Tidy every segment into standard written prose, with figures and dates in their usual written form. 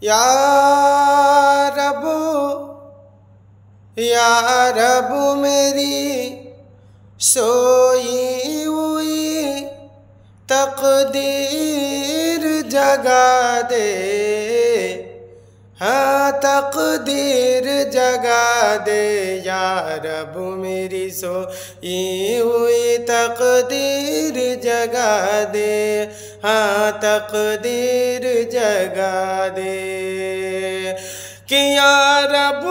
या रब या रब मेरी सोई हुई तकदीर जगा दे। हाँ तकदीर जगा दे या रब मेरी सोई हुई तकदीर जगा दे। हाँ तकदीर जगा दे कि या रब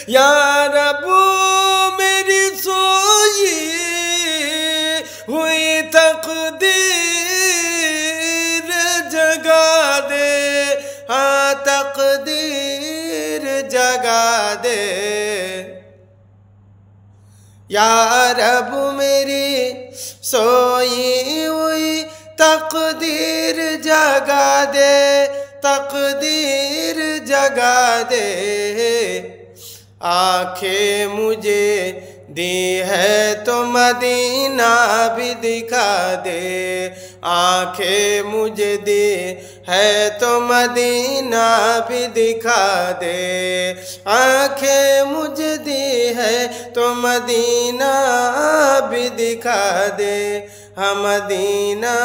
या रब मेरी सोई हुई तकदीर जगा दे। हाँ तकदीर जगा दे या रब मेरी सोई हुई तकदीर जगा दे। तकदीर जगा दे आंखें मुझे दी है तो मदीना भी दिखा दे। आंखें मुझे दी है तो मदीना भी दिखा दे। आंखें मुझे दी है तो मदीना भी दिखा दे। हम मदीना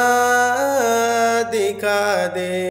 दिखा दे।